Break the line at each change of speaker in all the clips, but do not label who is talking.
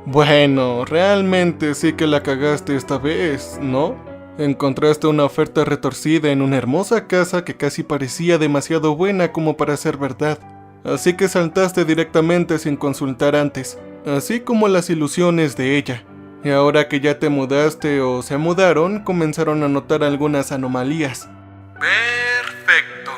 Bueno, realmente sí que la cagaste esta vez, ¿no? Encontraste una oferta retorcida en una hermosa casa que casi parecía demasiado buena como para ser verdad. Así que saltaste directamente sin consultar antes, así como las ilusiones de ella. Y ahora que ya te mudaste o se mudaron, comenzaron a notar algunas anomalías. Perfecto.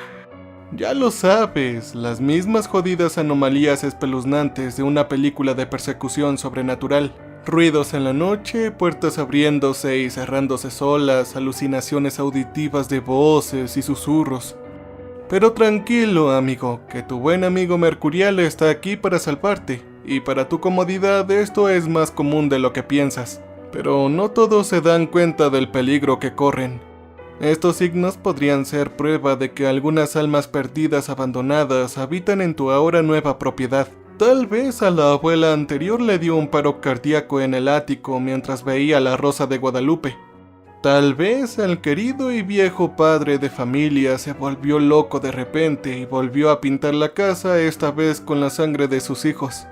Ya lo sabes, las mismas jodidas anomalías espeluznantes de una película de persecución sobrenatural. Ruidos en la noche, puertas abriéndose y cerrándose solas, alucinaciones auditivas de voces y susurros. Pero tranquilo, amigo, que tu buen amigo Mercurial está aquí para salvarte, y para tu comodidad esto es más común de lo que piensas. Pero no todos se dan cuenta del peligro que corren. Estos signos podrían ser prueba de que algunas almas perdidas abandonadas habitan en tu ahora nueva propiedad. Tal vez a la abuela anterior le dio un paro cardíaco en el ático mientras veía La Rosa de Guadalupe. Tal vez el querido y viejo padre de familia se volvió loco de repente y volvió a pintar la casa, esta vez con la sangre de sus hijos.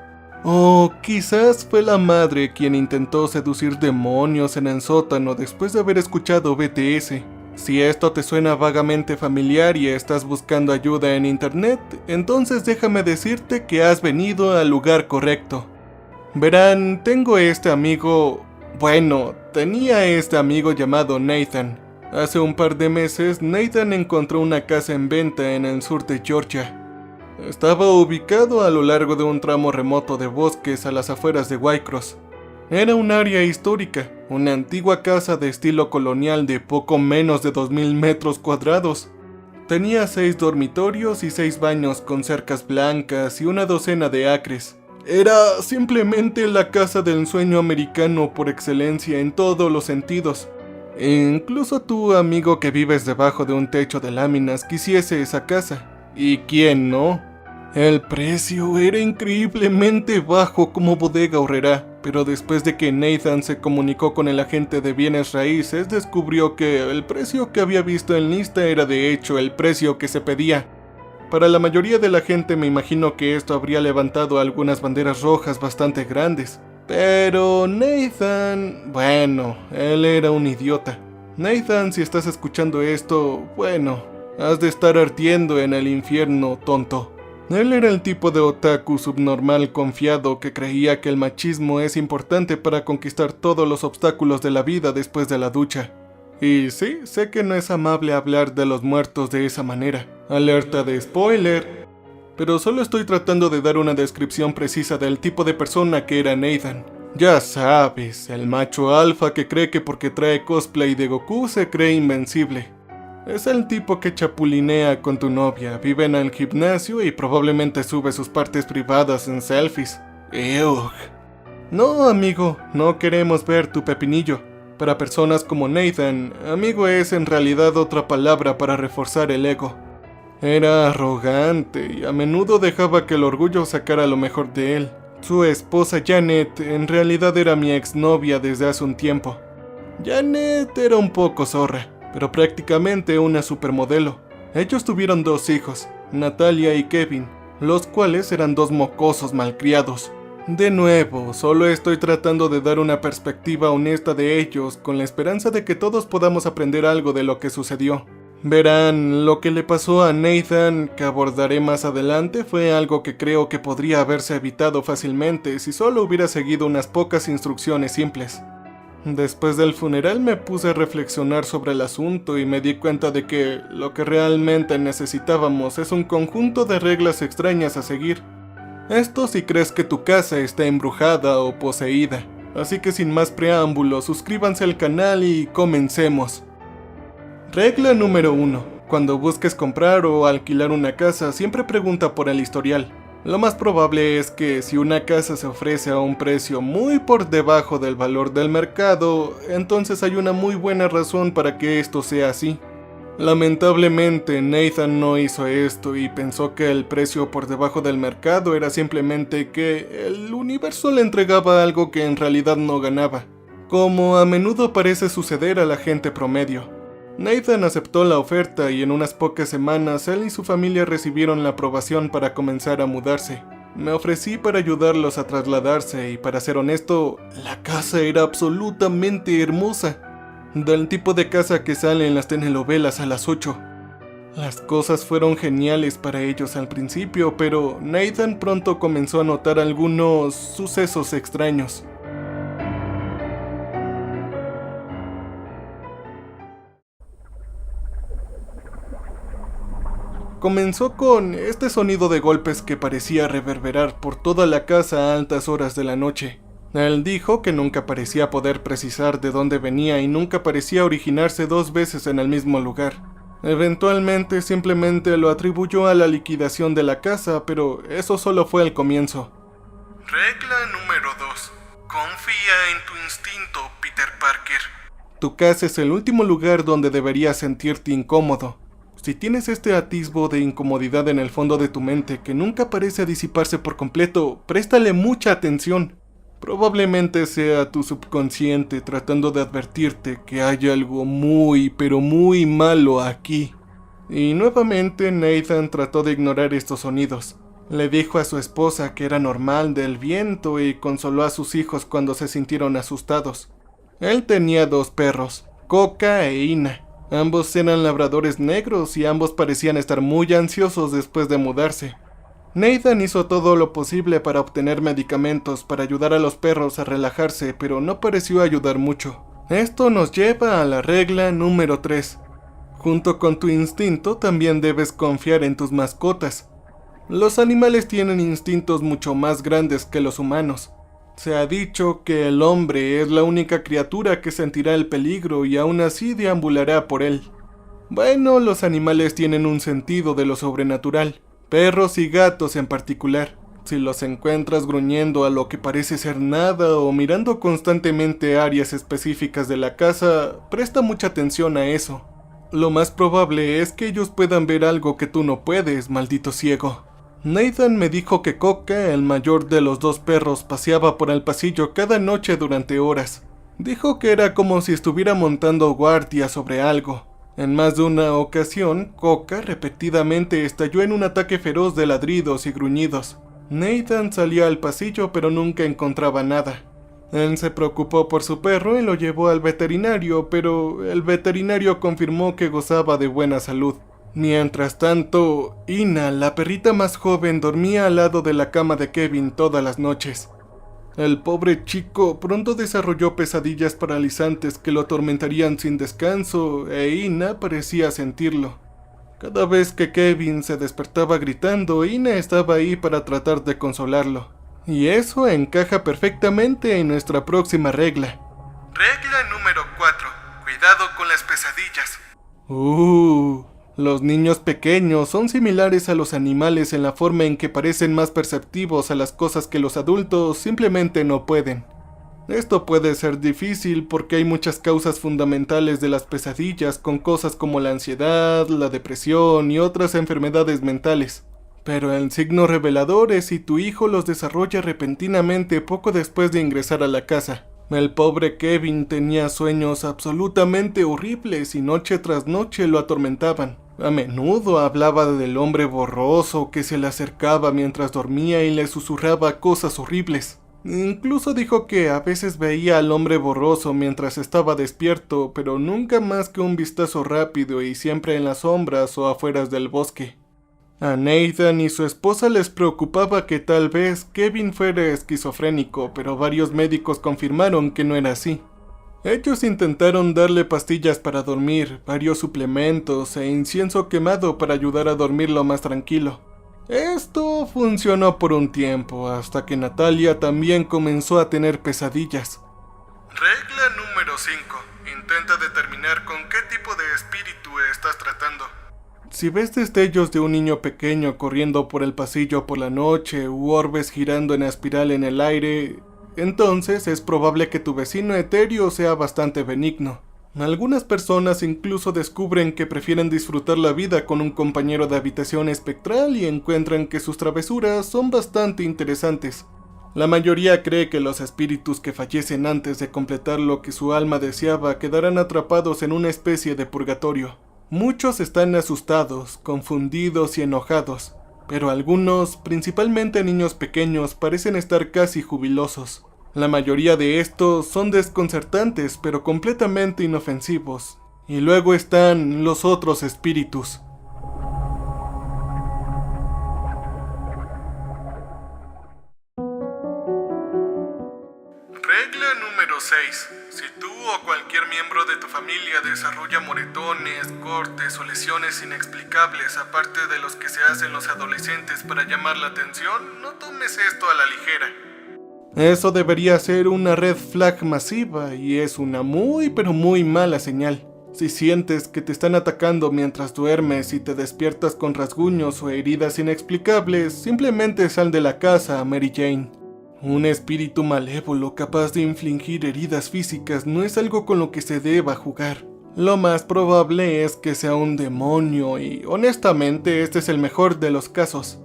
O quizás fue la madre quien intentó seducir demonios en el sótano después de haber escuchado BTS. Si esto te suena vagamente familiar y estás buscando ayuda en internet, entonces déjame decirte que has venido al lugar correcto. Verán, tenía este amigo llamado Nathan. Hace un par de meses, Nathan encontró una casa en venta en el sur de Georgia. Estaba ubicado a lo largo de un tramo remoto de bosques a las afueras de Whitecross. Era un área histórica, una antigua casa de estilo colonial de poco menos de 2000 metros cuadrados. Tenía 6 dormitorios y 6 baños con cercas blancas y una docena de acres. Era simplemente la casa del sueño americano por excelencia en todos los sentidos. E incluso tú, amigo que vives debajo de un techo de láminas, quisiese esa casa. ¿Y quién no? El precio era increíblemente bajo como bodega horrera, pero después de que Nathan se comunicó con el agente de bienes raíces, descubrió que el precio que había visto en lista era de hecho el precio que se pedía. Para la mayoría de la gente me imagino que esto habría levantado algunas banderas rojas bastante grandes. Pero Nathan, él era un idiota. Nathan, si estás escuchando esto, has de estar ardiendo en el infierno, tonto. Él era el tipo de otaku subnormal confiado que creía que el machismo es importante para conquistar todos los obstáculos de la vida después de la ducha. Y sí, sé que no es amable hablar de los muertos de esa manera. Alerta de spoiler. Pero solo estoy tratando de dar una descripción precisa del tipo de persona que era Nathan. Ya sabes, el macho alfa que cree que porque trae cosplay de Goku se cree invencible. Es el tipo que chapulinea con tu novia, vive en el gimnasio y probablemente sube sus partes privadas en selfies. ¡Eugh! No, amigo, no queremos ver tu pepinillo. Para personas como Nathan, amigo es en realidad otra palabra para reforzar el ego. Era arrogante y a menudo dejaba que el orgullo sacara lo mejor de él. Su esposa Janet en realidad era mi exnovia desde hace un tiempo. Janet era un poco zorra, pero prácticamente una supermodelo. Ellos tuvieron 2 hijos, Natalia y Kevin, los cuales eran 2 mocosos malcriados. De nuevo, solo estoy tratando de dar una perspectiva honesta de ellos, con la esperanza de que todos podamos aprender algo de lo que sucedió. Verán, lo que le pasó a Nathan, que abordaré más adelante, fue algo que creo que podría haberse evitado fácilmente si solo hubiera seguido unas pocas instrucciones simples. Después del funeral me puse a reflexionar sobre el asunto y me di cuenta de que lo que realmente necesitábamos es un conjunto de reglas extrañas a seguir. Esto si crees que tu casa está embrujada o poseída. Así que sin más preámbulos, suscríbanse al canal y comencemos. Regla número 1. Cuando busques comprar o alquilar una casa, siempre pregunta por el historial. Lo más probable es que si una casa se ofrece a un precio muy por debajo del valor del mercado, entonces hay una muy buena razón para que esto sea así. Lamentablemente, Nathan no hizo esto y pensó que el precio por debajo del mercado era simplemente que el universo le entregaba algo que en realidad no ganaba, como a menudo parece suceder a la gente promedio. Nathan aceptó la oferta y en unas pocas semanas él y su familia recibieron la aprobación para comenzar a mudarse. Me ofrecí para ayudarlos a trasladarse y, para ser honesto, la casa era absolutamente hermosa. Del tipo de casa que sale en las telenovelas a las 8. Las cosas fueron geniales para ellos al principio, pero Nathan pronto comenzó a notar algunos sucesos extraños. Comenzó con este sonido de golpes que parecía reverberar por toda la casa a altas horas de la noche. Él dijo que nunca parecía poder precisar de dónde venía y nunca parecía originarse 2 veces en el mismo lugar. Eventualmente simplemente lo atribuyó a la liquidación de la casa, pero eso solo fue el comienzo. Regla número 2. Confía en tu instinto, Peter Parker. Tu casa es el último lugar donde deberías sentirte incómodo. Si tienes este atisbo de incomodidad en el fondo de tu mente que nunca parece disiparse por completo, préstale mucha atención. Probablemente sea tu subconsciente tratando de advertirte que hay algo muy, pero muy malo aquí. Y nuevamente Nathan trató de ignorar estos sonidos. Le dijo a su esposa que era normal del viento y consoló a sus hijos cuando se sintieron asustados. Él tenía 2 perros, Coca e Ina. Ambos eran labradores negros y ambos parecían estar muy ansiosos después de mudarse. Nathan hizo todo lo posible para obtener medicamentos para ayudar a los perros a relajarse, pero no pareció ayudar mucho. Esto nos lleva a la regla número 3. Junto con tu instinto, también debes confiar en tus mascotas. Los animales tienen instintos mucho más grandes que los humanos. Se ha dicho que el hombre es la única criatura que sentirá el peligro y aún así deambulará por él. Bueno, los animales tienen un sentido de lo sobrenatural, perros y gatos en particular. Si los encuentras gruñendo a lo que parece ser nada o mirando constantemente áreas específicas de la casa, presta mucha atención a eso. Lo más probable es que ellos puedan ver algo que tú no puedes, maldito ciego. Nathan me dijo que Coca, el mayor de los 2 perros, paseaba por el pasillo cada noche durante horas. Dijo que era como si estuviera montando guardia sobre algo. En más de una ocasión, Coca repetidamente estalló en un ataque feroz de ladridos y gruñidos. Nathan salía al pasillo pero nunca encontraba nada. Él se preocupó por su perro y lo llevó al veterinario, pero el veterinario confirmó que gozaba de buena salud. Mientras tanto, Ina, la perrita más joven, dormía al lado de la cama de Kevin todas las noches. El pobre chico pronto desarrolló pesadillas paralizantes que lo atormentarían sin descanso, e Ina parecía sentirlo. Cada vez que Kevin se despertaba gritando, Ina estaba ahí para tratar de consolarlo. Y eso encaja perfectamente en nuestra próxima regla. Regla número 4. Cuidado con las pesadillas. Los niños pequeños son similares a los animales en la forma en que parecen más perceptivos a las cosas que los adultos simplemente no pueden. Esto puede ser difícil porque hay muchas causas fundamentales de las pesadillas con cosas como la ansiedad, la depresión y otras enfermedades mentales. Pero el signo revelador es si tu hijo los desarrolla repentinamente poco después de ingresar a la casa. El pobre Kevin tenía sueños absolutamente horribles y noche tras noche lo atormentaban. A menudo hablaba del hombre borroso que se le acercaba mientras dormía y le susurraba cosas horribles. Incluso dijo que a veces veía al hombre borroso mientras estaba despierto, pero nunca más que un vistazo rápido y siempre en las sombras o afueras del bosque. A Nathan y su esposa les preocupaba que tal vez Kevin fuera esquizofrénico, pero varios médicos confirmaron que no era así. Ellos intentaron darle pastillas para dormir, varios suplementos e incienso quemado para ayudar a dormirlo más tranquilo. Esto funcionó por un tiempo, hasta que Natalia también comenzó a tener pesadillas. Regla número 5. Intenta determinar con qué tipo de espíritu estás tratando. Si ves destellos de un niño pequeño corriendo por el pasillo por la noche u orbes girando en espiral en el aire, entonces es probable que tu vecino etéreo sea bastante benigno. Algunas personas incluso descubren que prefieren disfrutar la vida con un compañero de habitación espectral y encuentran que sus travesuras son bastante interesantes. La mayoría cree que los espíritus que fallecen antes de completar lo que su alma deseaba quedarán atrapados en una especie de purgatorio. Muchos están asustados, confundidos y enojados. pero algunos, principalmente niños pequeños, parecen estar casi jubilosos. La mayoría de estos son desconcertantes, pero completamente inofensivos. Y luego están los otros espíritus. Regla número 6. Si tú o cualquier miembro de tu familia desarrolla moretones, cortes o lesiones inexplicables aparte de los que se hacen los adolescentes para llamar la atención, no tomes esto a la ligera. Eso debería ser una red flag masiva y es una muy pero muy mala señal. Si sientes que te están atacando mientras duermes y te despiertas con rasguños o heridas inexplicables, simplemente sal de la casa, Mary Jane. Un espíritu malévolo capaz de infligir heridas físicas no es algo con lo que se deba jugar. Lo más probable es que sea un demonio y, honestamente, este es el mejor de los casos.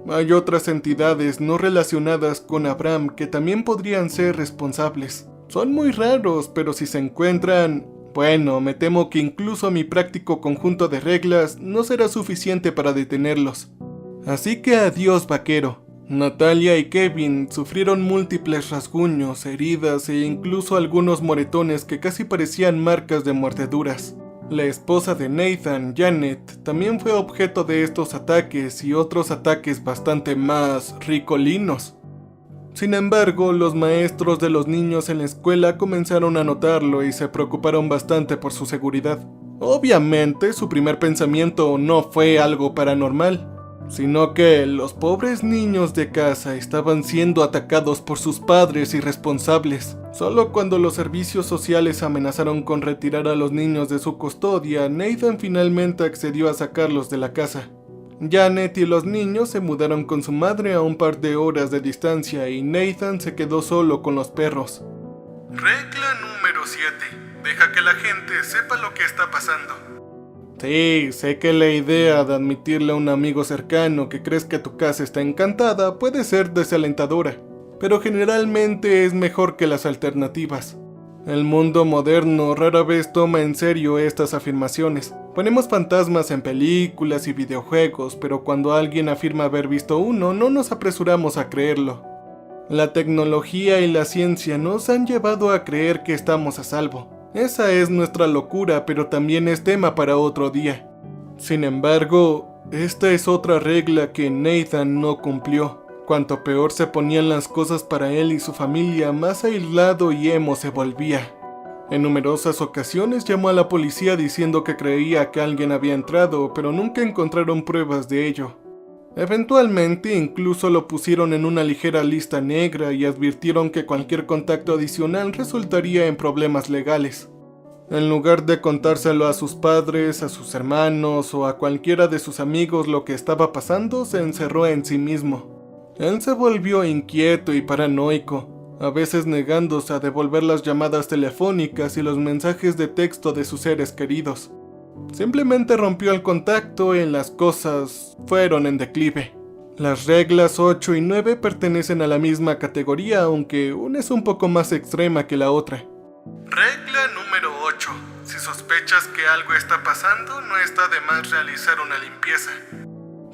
Hay otras entidades no relacionadas con Abraham que también podrían ser responsables. Son muy raros, pero si se encuentran... Bueno, me temo que incluso mi práctico conjunto de reglas no será suficiente para detenerlos. Así que adiós, vaquero. Natalia y Kevin sufrieron múltiples rasguños, heridas e incluso algunos moretones que casi parecían marcas de mordeduras. La esposa de Nathan, Janet, también fue objeto de estos ataques y otros ataques bastante más ricolinos. Sin embargo, los maestros de los niños en la escuela comenzaron a notarlo y se preocuparon bastante por su seguridad. Obviamente, su primer pensamiento no fue algo paranormal, sino que los pobres niños de casa estaban siendo atacados por sus padres irresponsables. Solo cuando los servicios sociales amenazaron con retirar a los niños de su custodia, Nathan finalmente accedió a sacarlos de la casa. Janet y los niños se mudaron con su madre a un par de horas de distancia y Nathan se quedó solo con los perros. Regla número 7. Deja que la gente sepa lo que está pasando. Sí, sé que la idea de admitirle a un amigo cercano que crees que tu casa está encantada puede ser desalentadora, pero generalmente es mejor que las alternativas. El mundo moderno rara vez toma en serio estas afirmaciones. Ponemos fantasmas en películas y videojuegos, pero cuando alguien afirma haber visto uno, no nos apresuramos a creerlo. La tecnología y la ciencia nos han llevado a creer que estamos a salvo. Esa es nuestra locura, pero también es tema para otro día. Sin embargo, esta es otra regla que Nathan no cumplió. Cuanto peor se ponían las cosas para él y su familia, más aislado y emo se volvía. En numerosas ocasiones llamó a la policía diciendo que creía que alguien había entrado, pero nunca encontraron pruebas de ello. Eventualmente incluso lo pusieron en una ligera lista negra y advirtieron que cualquier contacto adicional resultaría en problemas legales. En lugar de contárselo a sus padres, a sus hermanos o a cualquiera de sus amigos lo que estaba pasando, se encerró en sí mismo. Él se volvió inquieto y paranoico, a veces negándose a devolver las llamadas telefónicas y los mensajes de texto de sus seres queridos. Simplemente rompió el contacto y las cosas fueron en declive. Las reglas 8 y 9 pertenecen a la misma categoría, aunque una es un poco más extrema que la otra. Regla número 8. Si sospechas que algo está pasando, no está de más realizar una limpieza.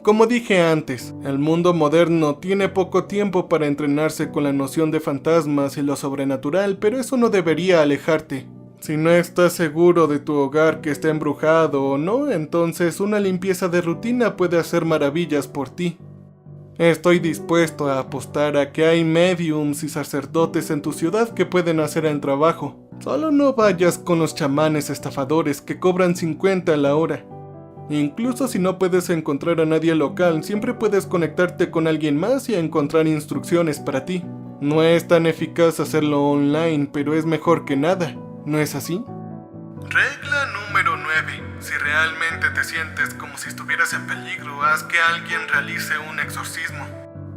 Como dije antes, el mundo moderno tiene poco tiempo para entrenarse con la noción de fantasmas y lo sobrenatural, pero eso no debería alejarte. Si no estás seguro de tu hogar que está embrujado o no, entonces una limpieza de rutina puede hacer maravillas por ti. Estoy dispuesto a apostar a que hay médiums y sacerdotes en tu ciudad que pueden hacer el trabajo. Solo no vayas con los chamanes estafadores que cobran 50 a la hora. Incluso si no puedes encontrar a nadie local, siempre puedes conectarte con alguien más y encontrar instrucciones para ti. No es tan eficaz hacerlo online, pero es mejor que nada. ¿No es así? Regla número 9. Si realmente te sientes como si estuvieras en peligro, haz que alguien realice un exorcismo.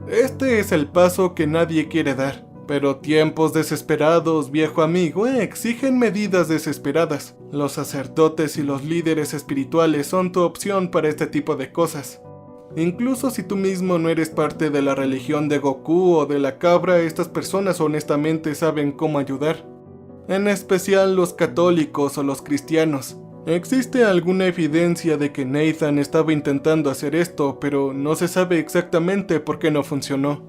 Este es el paso que nadie quiere dar, pero tiempos desesperados, viejo amigo, exigen medidas desesperadas. Los sacerdotes y los líderes espirituales son tu opción para este tipo de cosas. Incluso si tú mismo no eres parte de la religión de Goku o de la cabra, estas personas honestamente saben cómo ayudar. En especial los católicos o los cristianos. Existe alguna evidencia de que Nathan estaba intentando hacer esto, pero no se sabe exactamente por qué no funcionó.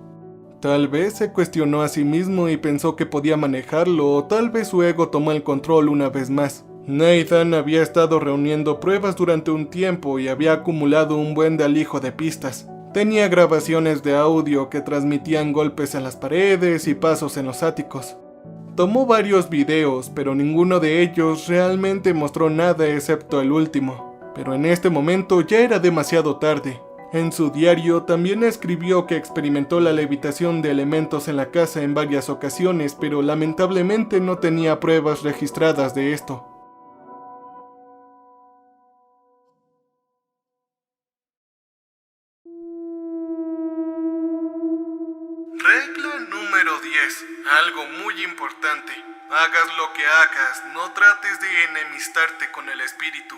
Tal vez se cuestionó a sí mismo y pensó que podía manejarlo, o tal vez su ego tomó el control una vez más. Nathan había estado reuniendo pruebas durante un tiempo y había acumulado un buen alijo de pistas. Tenía grabaciones de audio que transmitían golpes en las paredes y pasos en los áticos. Tomó varios videos, pero ninguno de ellos realmente mostró nada excepto el último. Pero en este momento ya era demasiado tarde. En su diario también escribió que experimentó la levitación de elementos en la casa en varias ocasiones, pero lamentablemente no tenía pruebas registradas de esto. Regla número 10. Algo muy importante. Hagas lo que hagas, no trates de enemistarte con el espíritu.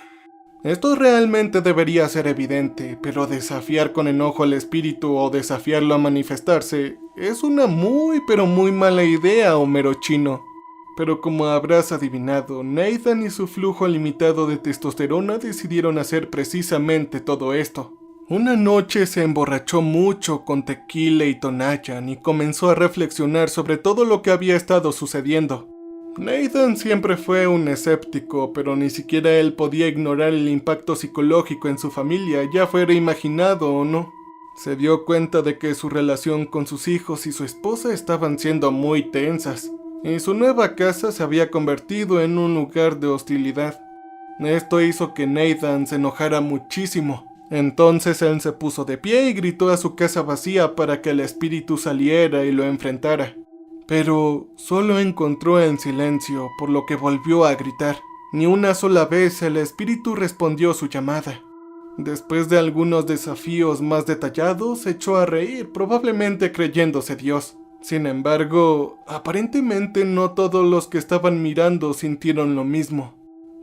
Esto realmente debería ser evidente, pero desafiar con enojo al espíritu o desafiarlo a manifestarse es una muy mala idea, Homero Chino. Pero como habrás adivinado, Nathan y su flujo limitado de testosterona decidieron hacer precisamente todo esto. Una noche se emborrachó mucho con tequila y Tonayan y comenzó a reflexionar sobre todo lo que había estado sucediendo. Nathan siempre fue un escéptico, pero ni siquiera él podía ignorar el impacto psicológico en su familia, ya fuera imaginado o no. Se dio cuenta de que su relación con sus hijos y su esposa estaban siendo muy tensas, y su nueva casa se había convertido en un lugar de hostilidad. Esto hizo que Nathan se enojara muchísimo. Entonces él se puso de pie y gritó a su casa vacía para que el espíritu saliera y lo enfrentara. Pero solo encontró el silencio, por lo que volvió a gritar. Ni una sola vez el espíritu respondió su llamada. Después de algunos desafíos más detallados, se echó a reír, probablemente creyéndose Dios. Sin embargo, aparentemente no todos los que estaban mirando sintieron lo mismo.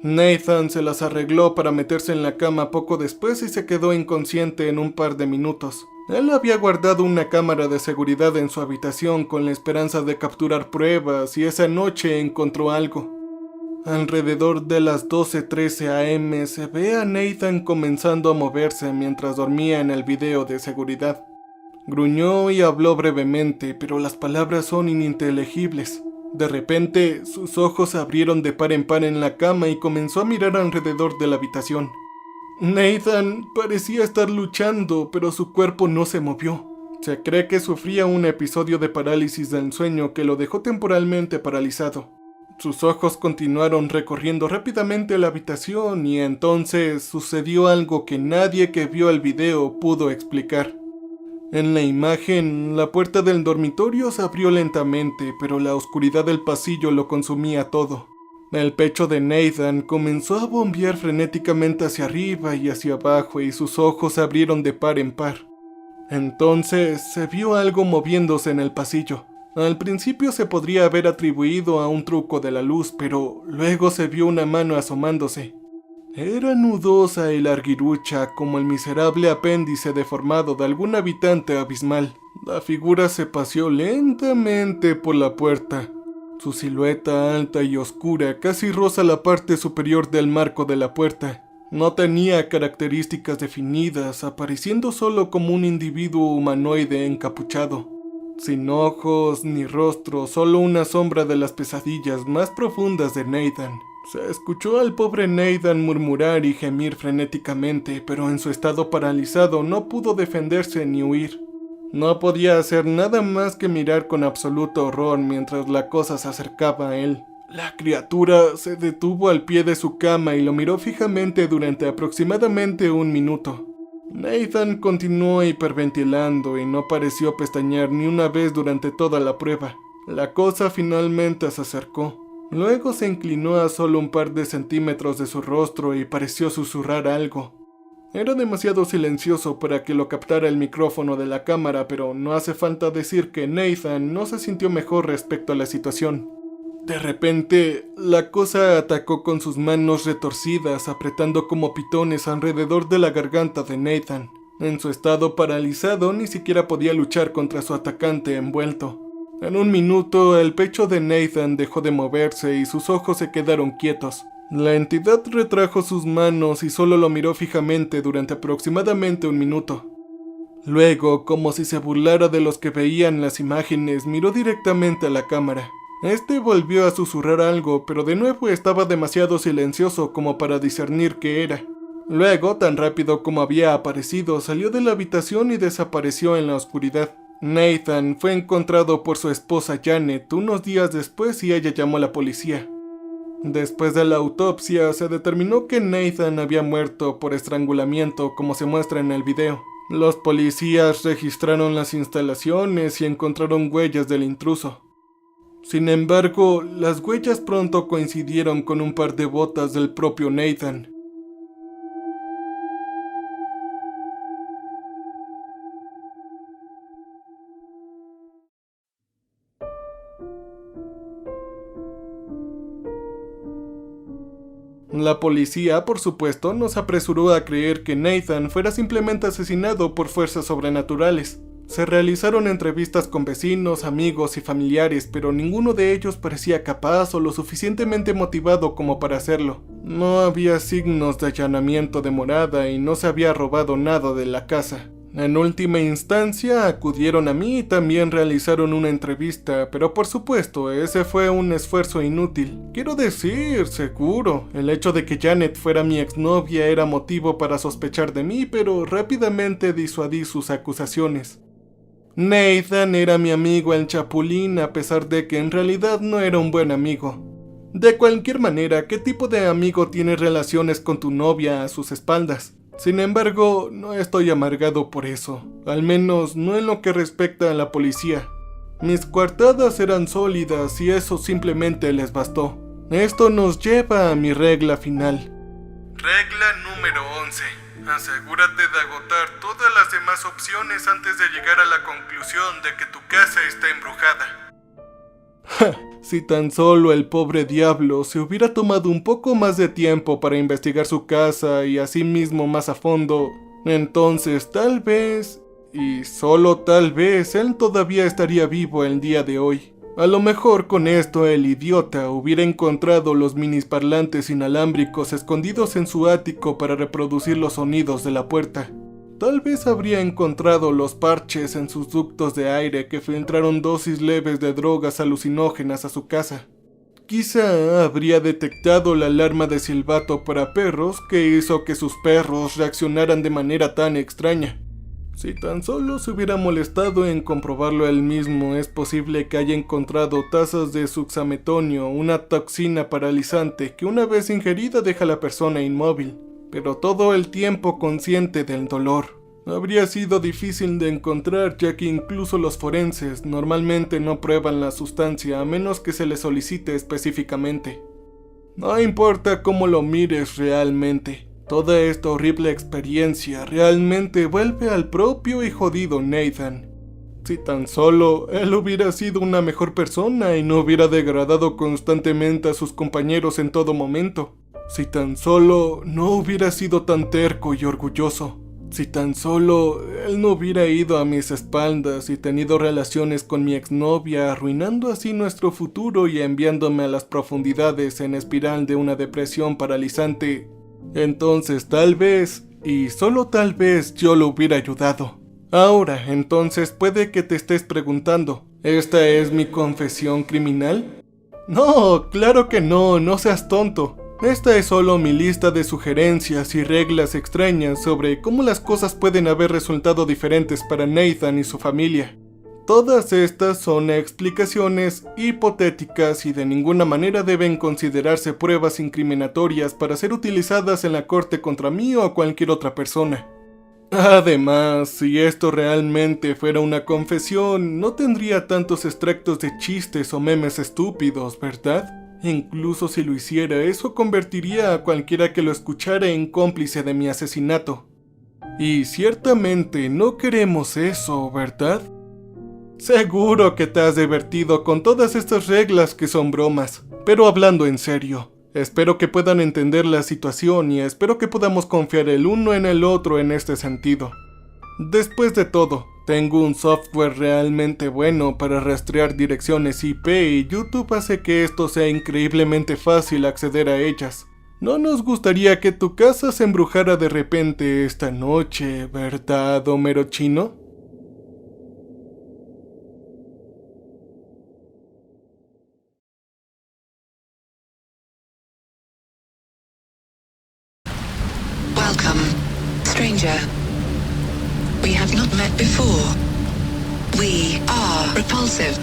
Nathan se las arregló para meterse en la cama poco después y se quedó inconsciente en un par de minutos. Él había guardado una cámara de seguridad en su habitación con la esperanza de capturar pruebas y esa noche encontró algo. Alrededor de las 12:13 am se ve a Nathan comenzando a moverse mientras dormía en el video de seguridad. Gruñó y habló brevemente, pero las palabras son ininteligibles. De repente, sus ojos se abrieron de par en par en la cama y comenzó a mirar alrededor de la habitación. Nathan parecía estar luchando, pero su cuerpo no se movió. Se cree que sufría un episodio de parálisis del sueño que lo dejó temporalmente paralizado. Sus ojos continuaron recorriendo rápidamente la habitación y entonces sucedió algo que nadie que vio el video pudo explicar. En la imagen, la puerta del dormitorio se abrió lentamente, pero la oscuridad del pasillo lo consumía todo. El pecho de Nathan comenzó a bombear frenéticamente hacia arriba y hacia abajo y sus ojos se abrieron de par en par. Entonces se vio algo moviéndose en el pasillo. Al principio se podría haber atribuido a un truco de la luz, pero luego se vio una mano asomándose. Era nudosa y larguirucha como el miserable apéndice deformado de algún habitante abismal. La figura se paseó lentamente por la puerta. Su silueta alta y oscura casi roza la parte superior del marco de la puerta. No tenía características definidas, apareciendo solo como un individuo humanoide encapuchado. Sin ojos ni rostro, solo una sombra de las pesadillas más profundas de Nathan. Se escuchó al pobre Nathan murmurar y gemir frenéticamente, pero en su estado paralizado no pudo defenderse ni huir. No podía hacer nada más que mirar con absoluto horror mientras la cosa se acercaba a él. La criatura se detuvo al pie de su cama y lo miró fijamente durante aproximadamente un minuto. Nathan continuó hiperventilando y no pareció pestañear ni una vez durante toda la prueba. La cosa finalmente se acercó. Luego se inclinó a solo un par de centímetros de su rostro y pareció susurrar algo. Era demasiado silencioso para que lo captara el micrófono de la cámara, pero no hace falta decir que Nathan no se sintió mejor respecto a la situación. De repente, la cosa atacó con sus manos retorcidas, apretando como pitones alrededor de la garganta de Nathan. En su estado paralizado, ni siquiera podía luchar contra su atacante envuelto. En un minuto, el pecho de Nathan dejó de moverse y sus ojos se quedaron quietos. La entidad retrajo sus manos y solo lo miró fijamente durante aproximadamente 1 minuto. Luego, como si se burlara de los que veían las imágenes, miró directamente a la cámara. Este volvió a susurrar algo, pero de nuevo estaba demasiado silencioso como para discernir qué era. Luego, tan rápido como había aparecido, salió de la habitación y desapareció en la oscuridad. Nathan fue encontrado por su esposa Janet unos días después y ella llamó a la policía. Después de la autopsia, se determinó que Nathan había muerto por estrangulamiento, como se muestra en el video. Los policías registraron las instalaciones y encontraron huellas del intruso. Sin embargo, las huellas pronto coincidieron con un par de botas del propio Nathan. La policía, por supuesto, no se apresuró a creer que Nathan fuera simplemente asesinado por fuerzas sobrenaturales. Se realizaron entrevistas con vecinos, amigos y familiares, pero ninguno de ellos parecía capaz o lo suficientemente motivado como para hacerlo. No había signos de allanamiento de morada y no se había robado nada de la casa. En última instancia, acudieron a mí y también realizaron una entrevista, pero por supuesto, ese fue un esfuerzo inútil. Quiero decir, seguro, el hecho de que Janet fuera mi exnovia era motivo para sospechar de mí, pero rápidamente disuadí sus acusaciones. Nathan era mi amigo el Chapulín, a pesar de que en realidad no era un buen amigo. De cualquier manera, ¿qué tipo de amigo tiene relaciones con tu novia a sus espaldas? Sin embargo, no estoy amargado por eso, al menos no en lo que respecta a la policía. Mis coartadas eran sólidas y eso simplemente les bastó. Esto nos lleva a mi regla final. Regla número 11. Asegúrate de agotar todas las demás opciones antes de llegar a la conclusión de que tu casa está embrujada. Si tan solo el pobre diablo se hubiera tomado un poco más de tiempo para investigar su casa y asimismo más a fondo, entonces tal vez, y solo tal vez, él todavía estaría vivo el día de hoy. A lo mejor con esto el idiota hubiera encontrado los minisparlantes inalámbricos escondidos en su ático para reproducir los sonidos de la puerta. Tal vez habría encontrado los parches en sus ductos de aire que filtraron dosis leves de drogas alucinógenas a su casa. Quizá habría detectado la alarma de silbato para perros que hizo que sus perros reaccionaran de manera tan extraña. Si tan solo se hubiera molestado en comprobarlo él mismo, es posible que haya encontrado tazas de suxametonio, una toxina paralizante que una vez ingerida deja a la persona inmóvil, pero todo el tiempo consciente del dolor. Habría sido difícil de encontrar, ya que incluso los forenses normalmente no prueban la sustancia a menos que se les solicite específicamente. No importa cómo lo mires realmente, toda esta horrible experiencia realmente vuelve al propio y jodido Nathan. Si tan solo él hubiera sido una mejor persona y no hubiera degradado constantemente a sus compañeros en todo momento. Si tan solo no hubiera sido tan terco y orgulloso. Si tan solo él no hubiera ido a mis espaldas y tenido relaciones con mi exnovia, arruinando así nuestro futuro y enviándome a las profundidades en espiral de una depresión paralizante, entonces tal vez, y solo tal vez, yo lo hubiera ayudado. Ahora, entonces puede que te estés preguntando, ¿esta es mi confesión criminal? No, claro que no, no seas tonto. Esta es solo mi lista de sugerencias y reglas extrañas sobre cómo las cosas pueden haber resultado diferentes para Nathan y su familia. Todas estas son explicaciones hipotéticas y de ninguna manera deben considerarse pruebas incriminatorias para ser utilizadas en la corte contra mí o cualquier otra persona. Además, si esto realmente fuera una confesión, no tendría tantos extractos de chistes o memes estúpidos, ¿verdad? Incluso si lo hiciera, eso convertiría a cualquiera que lo escuchara en cómplice de mi asesinato. Y ciertamente no queremos eso, ¿verdad? Seguro que te has divertido con todas estas reglas que son bromas, pero hablando en serio, espero que puedan entender la situación y espero que podamos confiar el uno en el otro en este sentido. Después de todo, tengo un software realmente bueno para rastrear direcciones IP y YouTube hace que esto sea increíblemente fácil acceder a ellas. No nos gustaría que tu casa se embrujara de repente esta noche, ¿verdad, Homero Chino?
Welcome, stranger. We have not met before. We are Repulsive.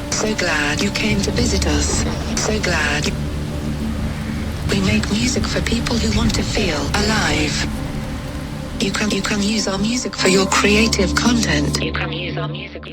So glad you came to visit us. So glad. We make music for people who want to feel alive. You can use our music for your creative content. You can use our music.